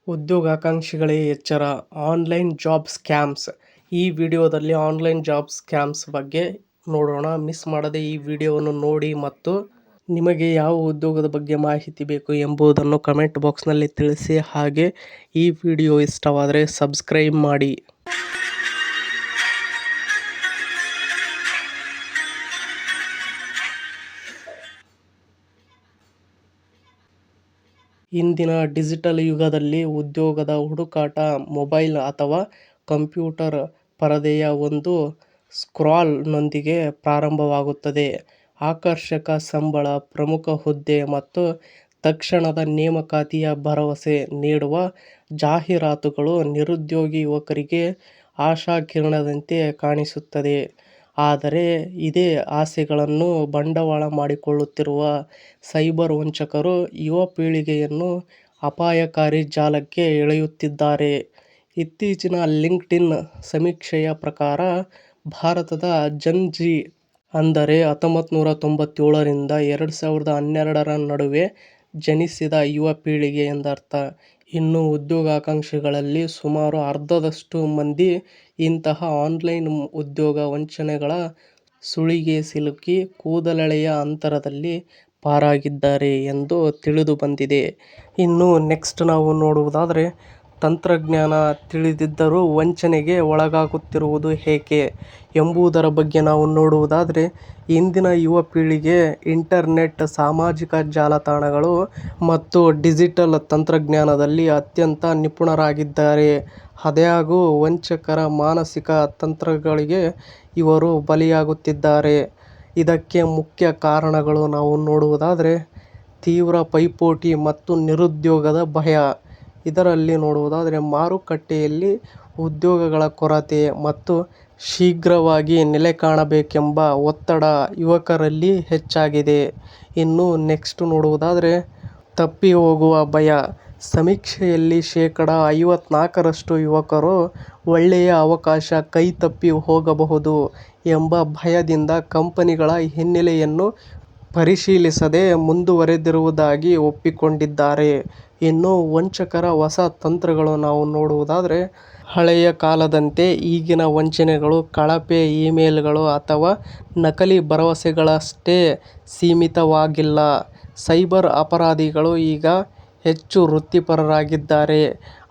ಉದ್ಯೋಗಾಕಾಂಕ್ಷಿಗಳೇ ಎಚ್ಚರ! Online job scams. ಈ ವಿಡಿಯೋದಲ್ಲಿ ಆನ್ಲೈನ್ ಜಾಬ್ ಸ್ಕ್ಯಾಮ್ಸ್ ಬಗ್ಗೆ ನೋಡೋಣ. ಮಿಸ್ ಮಾಡದೆ ಈ ವಿಡಿಯೋವನ್ನು ನೋಡಿ ಮತ್ತು ನಿಮಗೆ ಯಾವ ಉದ್ಯೋಗದ ಬಗ್ಗೆ ಮಾಹಿತಿ ಬೇಕು ಎಂಬುದನ್ನು ಕಮೆಂಟ್ ಬಾಕ್ಸ್ನಲ್ಲಿ ತಿಳಿಸಿ. ಹಾಗೆ ಈ ವಿಡಿಯೋ ಇಷ್ಟವಾದರೆ ಸಬ್ಸ್ಕ್ರೈಬ್ ಮಾಡಿ. ಇಂದಿನ ಡಿಜಿಟಲ್ ಯುಗದಲ್ಲಿ ಉದ್ಯೋಗದ ಹುಡುಕಾಟ ಮೊಬೈಲ್ ಅಥವಾ ಕಂಪ್ಯೂಟರ್ ಪರದೆಯ ಒಂದು ಸ್ಕ್ರಾಲ್ನೊಂದಿಗೆ ಪ್ರಾರಂಭವಾಗುತ್ತದೆ. ಆಕರ್ಷಕ ಸಂಬಳ, ಪ್ರಮುಖ ಹುದ್ದೆ ಮತ್ತು ತಕ್ಷಣದ ನೇಮಕಾತಿಯ ಭರವಸೆ ನೀಡುವ ಜಾಹೀರಾತುಗಳು ನಿರುದ್ಯೋಗಿ ಯುವಕರಿಗೆ ಆಶಾಕಿರಣದಂತೆ ಕಾಣಿಸುತ್ತದೆ. ಆದರೆ ಇದೇ ಆಸೆಗಳನ್ನು ಬಂಡವಾಳ ಮಾಡಿಕೊಳ್ಳುತ್ತಿರುವ ಸೈಬರ್ ವಂಚಕರು ಯುವ ಪೀಳಿಗೆಯನ್ನು ಅಪಾಯಕಾರಿ ಜಾಲಕ್ಕೆ ಎಳೆಯುತ್ತಿದ್ದಾರೆ. ಇತ್ತೀಚಿನ ಲಿಂಕ್ಡ್ಇನ್ ಸಮೀಕ್ಷೆಯ ಪ್ರಕಾರ, ಭಾರತದ ಜನ್ ಝಿ ಅಂದರೆ 1997 ರಿಂದ 2012 ನಡುವೆ ಜನಿಸಿದ ಯುವ ಪೀಳಿಗೆ ಎಂದರ್ಥ. ಇನ್ನು ಉದ್ಯೋಗಾಕಾಂಕ್ಷಿಗಳಲ್ಲಿ ಸುಮಾರು ಅರ್ಧದಷ್ಟು ಮಂದಿ ಇಂತಹ ಆನ್ಲೈನ್ ಉದ್ಯೋಗ ವಂಚನೆಗಳ ಸುಳಿಗೆ ಸಿಲುಕಿ ಕೂದಲೆಳೆಯ ಅಂತರದಲ್ಲಿ ಪಾರಾಗಿದ್ದಾರೆ ಎಂದು ತಿಳಿದು ಬಂದಿದೆ. ಇನ್ನು ನೆಕ್ಸ್ಟ್ ನಾವು ನೋಡುವುದಾದರೆ, ತಂತ್ರಜ್ಞಾನ ತಿಳಿದಿದ್ದರೂ ವಂಚನೆಗೆ ಒಳಗಾಗುತ್ತಿರುವುದು ಏಕೆ ಎಂಬುದರ ಬಗ್ಗೆ ನಾವು ನೋಡುವುದಾದರೆ, ಇಂದಿನ ಯುವ ಪೀಳಿಗೆ ಇಂಟರ್ನೆಟ್, ಸಾಮಾಜಿಕ ಜಾಲತಾಣಗಳು ಮತ್ತು ಡಿಜಿಟಲ್ ತಂತ್ರಜ್ಞಾನದಲ್ಲಿ ಅತ್ಯಂತ ನಿಪುಣರಾಗಿದ್ದಾರೆ. ಆದಾಗ್ಯೂ ವಂಚಕರ ಮಾನಸಿಕ ತಂತ್ರಗಳಿಗೆ ಇವರು ಬಲಿಯಾಗುತ್ತಿದ್ದಾರೆ. ಇದಕ್ಕೆ ಮುಖ್ಯ ಕಾರಣಗಳು ನಾವು ನೋಡುವುದಾದರೆ, ತೀವ್ರ ಪೈಪೋಟಿ ಮತ್ತು ನಿರುದ್ಯೋಗದ ಭಯ. ಇದರಲ್ಲಿ ನೋಡುವುದಾದರೆ, ಮಾರುಕಟ್ಟೆಯಲ್ಲಿ ಉದ್ಯೋಗಗಳ ಕೊರತೆ ಮತ್ತು ಶೀಘ್ರವಾಗಿ ನೆಲೆಕಾಣಬೇಕೆಂಬ ಒತ್ತಡ ಯುವಕರಲ್ಲಿ ಹೆಚ್ಚಾಗಿದೆ. ಇನ್ನು ನೆಕ್ಸ್ಟ್ ನೋಡುವುದಾದರೆ, ತಪ್ಪಿಹೋಗುವ ಭಯ. ಸಮೀಕ್ಷೆಯಲ್ಲಿ ಶೇಕಡಾ 54ರಷ್ಟು ಯುವಕರು ಒಳ್ಳೆಯ ಅವಕಾಶ ಕೈತಪ್ಪಿ ಹೋಗಬಹುದು ಎಂಬ ಭಯದಿಂದ ಕಂಪನಿಗಳ ಹಿನ್ನೆಲೆಯನ್ನು ಪರಿಶೀಲಿಸದೆ ಮುಂದುವರೆದಿರುವುದಾಗಿ ಒಪ್ಪಿಕೊಂಡಿದ್ದಾರೆ. ಇನ್ನು ವಂಚಕರ ಹೊಸ ತಂತ್ರಗಳು ನಾವು ನೋಡುವುದಾದರೆ, ಹಳೆಯ ಕಾಲದಂತೆ ಈಗಿನ ವಂಚನೆಗಳು ಕಳಪೆ ಇಮೇಲ್ಗಳು ಅಥವಾ ನಕಲಿ ಭರವಸೆಗಳಷ್ಟೇ ಸೀಮಿತವಾಗಿಲ್ಲ. ಸೈಬರ್ ಅಪರಾಧಿಗಳು ಈಗ ಹೆಚ್ಚು ವೃತ್ತಿಪರರಾಗಿದ್ದಾರೆ.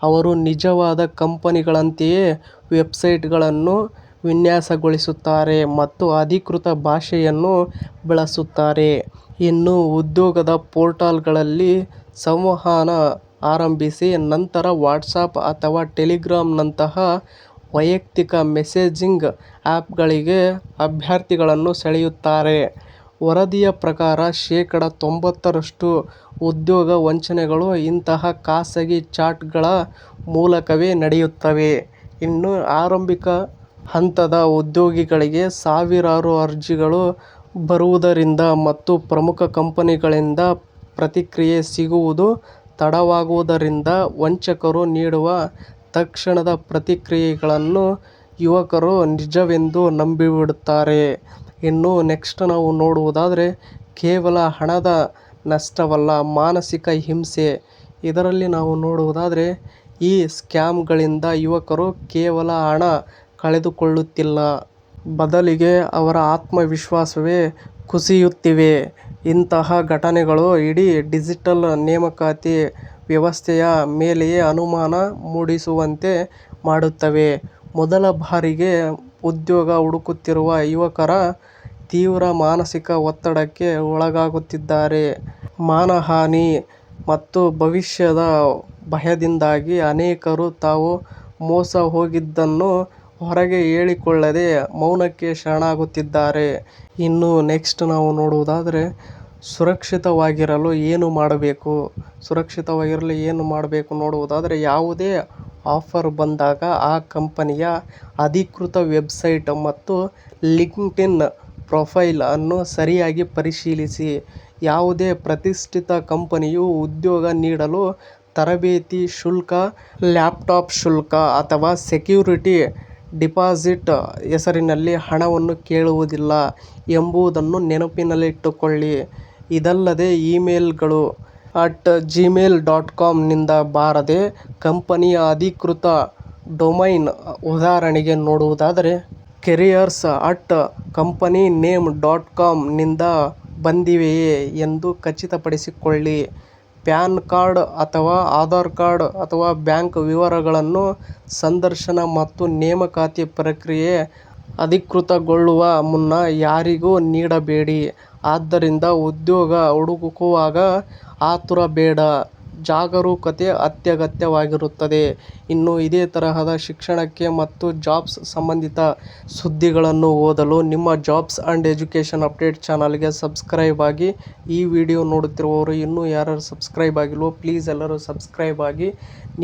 ಅವರು ನಿಜವಾದ ಕಂಪನಿಗಳಂತೆಯೇ ವೆಬ್ಸೈಟ್ಗಳನ್ನು ವಿನ್ಯಾಸಗೊಳಿಸುತ್ತಾರೆ ಮತ್ತು ಅಧಿಕೃತ ಭಾಷೆಯನ್ನು ಬಳಸುತ್ತಾರೆ. ಇನ್ನು ಉದ್ಯೋಗದ ಪೋರ್ಟಲ್ಗಳಲ್ಲಿ ಸಂವಹನ ಆರಂಭಿಸಿ ನಂತರ ವಾಟ್ಸಾಪ್ ಅಥವಾ ಟೆಲಿಗ್ರಾಂನಂತಹ ವೈಯಕ್ತಿಕ ಮೆಸೇಜಿಂಗ್ ಆ್ಯಪ್ಗಳಿಗೆ ಅಭ್ಯರ್ಥಿಗಳನ್ನು ಸೆಳೆಯುತ್ತಾರೆ. ವರದಿಯ ಪ್ರಕಾರ ಶೇಕಡಾ 90ರಷ್ಟು ಉದ್ಯೋಗ ವಂಚನೆಗಳು ಇಂತಹ ಖಾಸಗಿ ಚಾಟ್ಗಳ ಮೂಲಕವೇ ನಡೆಯುತ್ತವೆ. ಇನ್ನು ಆರಂಭಿಕ ಹಂತದ ಉದ್ಯೋಗಗಳಿಗೆ ಸಾವಿರಾರು ಅರ್ಜಿಗಳು ಬರುವುದರಿಂದ ಮತ್ತು ಪ್ರಮುಖ ಕಂಪನಿಗಳಿಂದ ಪ್ರತಿಕ್ರಿಯೆ ಸಿಗುವುದು ತಡವಾಗುವುದರಿಂದ ವಂಚಕರು ನೀಡುವ ತಕ್ಷಣದ ಪ್ರತಿಕ್ರಿಯೆಗಳನ್ನು ಯುವಕರು ನಿಜವೆಂದು ನಂಬಿಬಿಡುತ್ತಾರೆ. ಇನ್ನು ನೆಕ್ಸ್ಟ್ ನಾವು ನೋಡುವುದಾದರೆ, ಕೇವಲ ಹಣದ ನಷ್ಟವಲ್ಲ, ಮಾನಸಿಕ ಹಿಂಸೆ. ಇದರಲ್ಲಿ ನಾವು ನೋಡುವುದಾದರೆ, ಈ ಸ್ಕ್ಯಾಮ್ಗಳಿಂದ ಯುವಕರು ಕೇವಲ ಹಣ ಕಳೆದುಕೊಳ್ಳುತ್ತಿಲ್ಲ, ಬದಲಿಗೆ ಅವರ ಆತ್ಮವಿಶ್ವಾಸವೇ ಕುಸಿಯುತ್ತಿವೆ. ಇಂತಹ ಘಟನೆಗಳು ಇಡೀ ಡಿಜಿಟಲ್ ನೇಮಕಾತಿ ವ್ಯವಸ್ಥೆಯ ಮೇಲೆಯೇ ಅನುಮಾನ ಮೂಡಿಸುವಂತೆ ಮಾಡುತ್ತವೆ. ಮೊದಲ ಬಾರಿಗೆ ಉದ್ಯೋಗ ಹುಡುಕುತ್ತಿರುವ ಯುವಕರು ತೀವ್ರ ಮಾನಸಿಕ ಒತ್ತಡಕ್ಕೆ ಒಳಗಾಗುತ್ತಿದ್ದಾರೆ. ಮಾನಹಾನಿ ಮತ್ತು ಭವಿಷ್ಯದ ಭಯದಿಂದಾಗಿ ಅನೇಕರು ತಾವು ಮೋಸ ಹೋಗಿದ್ದನ್ನು ಹೊರಗೆ ಹೇಳಿಕೊಳ್ಳದೆ ಮೌನಕ್ಕೆ ಶರಣಾಗುತ್ತಿದ್ದಾರೆ. ಇನ್ನು ನೆಕ್ಸ್ಟ್ ನಾವು ನೋಡುವುದಾದರೆ, ಸುರಕ್ಷಿತವಾಗಿರಲು ಏನು ಮಾಡಬೇಕು ನೋಡುವುದಾದರೆ, ಯಾವುದೇ ಆಫರ್ ಬಂದಾಗ ಆ ಕಂಪನಿಯ ಅಧಿಕೃತ ವೆಬ್ಸೈಟ್ ಮತ್ತು ಲಿಂಕ್ಡ್ಇನ್ ಪ್ರೊಫೈಲ್ ಅನ್ನು ಸರಿಯಾಗಿ ಪರಿಶೀಲಿಸಿ. ಯಾವುದೇ ಪ್ರತಿಷ್ಠಿತ ಕಂಪನಿಯು ಉದ್ಯೋಗ ನೀಡಲು ತರಬೇತಿ ಶುಲ್ಕ, ಲ್ಯಾಪ್ಟಾಪ್ ಶುಲ್ಕ ಅಥವಾ ಸೆಕ್ಯೂರಿಟಿ ಡಿಪಾಸಿಟ್ ಹೆಸರಿನಲ್ಲಿ ಹಣವನ್ನು ಕೇಳುವುದಿಲ್ಲ ಎಂಬುದನ್ನು ನೆನಪಿನಲ್ಲಿಟ್ಟುಕೊಳ್ಳಿ. ಇದಲ್ಲದೆ ಇಮೇಲ್ಗಳು gmail.com ನಿಂದ ಬಾರದೆ ಕಂಪನಿಯ ಅಧಿಕೃತ ಡೊಮೈನ್ ಉದಾಹರಣೆಗೆ ನೋಡುವುದಾದರೆ careers@companyName.com ನಿಂದ ಬಂದಿವೆಯೇ ಎಂದು ಖಚಿತಪಡಿಸಿಕೊಳ್ಳಿ. ಪ್ಯಾನ್ ಕಾರ್ಡ್ ಅಥವಾ ಆಧಾರ್ ಕಾರ್ಡ್ ಅಥವಾ ಬ್ಯಾಂಕ್ ವಿವರಗಳನ್ನು ಸಂದರ್ಶನ ಮತ್ತು ನೇಮಕಾತಿ ಪ್ರಕ್ರಿಯೆ ಅಧಿಕೃತಗೊಳ್ಳುವ ಮುನ್ನ ಯಾರಿಗೂ ನೀಡಬೇಡಿ. ಆದ್ದರಿಂದ ಉದ್ಯೋಗ ಹುಡುಕುವಾಗ ಆತುರ ಬೇಡ, ಜಾಗರೂಕತೆ ಅತ್ಯಗತ್ಯವಾಗಿರುತ್ತದೆ. ಇನ್ನು ಇದೇ ತರಹದ ಶಿಕ್ಷಣಕ್ಕೆ ಮತ್ತು ಜಾಬ್ಸ್ ಸಂಬಂಧಿತ ಸುದ್ದಿಗಳನ್ನು ಓದಲು ನಿಮ್ಮ ಜಾಬ್ಸ್ ಅಂಡ್ ಎಜುಕೇಷನ್ ಅಪ್ಡೇಟ್ ಚಾನಲ್ಗೆ ಸಬ್ಸ್ಕ್ರೈಬ್ ಆಗಿ. ಈ ವಿಡಿಯೋ ನೋಡುತ್ತಿರುವವರು ಇನ್ನೂ ಯಾರು ಸಬ್ಸ್ಕ್ರೈಬ್ ಆಗಿಲ್ವೋ ಪ್ಲೀಸ್ ಎಲ್ಲರೂ ಸಬ್ಸ್ಕ್ರೈಬ್ ಆಗಿ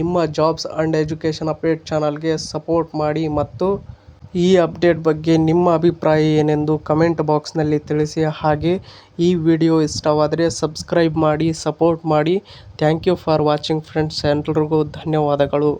ನಿಮ್ಮ ಜಾಬ್ಸ್ ಅಂಡ್ ಎಜುಕೇಷನ್ ಅಪ್ಡೇಟ್ ಚಾನಲ್ಗೆ ಸಪೋರ್ಟ್ ಮಾಡಿ ಮತ್ತು ಈ ಅಪ್ಡೇಟ್ ಬಗ್ಗೆ ನಿಮ್ಮ ಅಭಿಪ್ರಾಯ ಏನೆಂದು ಕಮೆಂಟ್ ಬಾಕ್ಸ್ನಲ್ಲಿ ತಿಳಿಸಿ. ಹಾಗೆ ಈ ವಿಡಿಯೋ ಇಷ್ಟವಾದರೆ ಸಬ್ಸ್ಕ್ರೈಬ್ ಮಾಡಿ, ಸಪೋರ್ಟ್ ಮಾಡಿ. Thank you for watching friends. ಎಲ್ರಿಗೂ ಧನ್ಯವಾದಗಳು.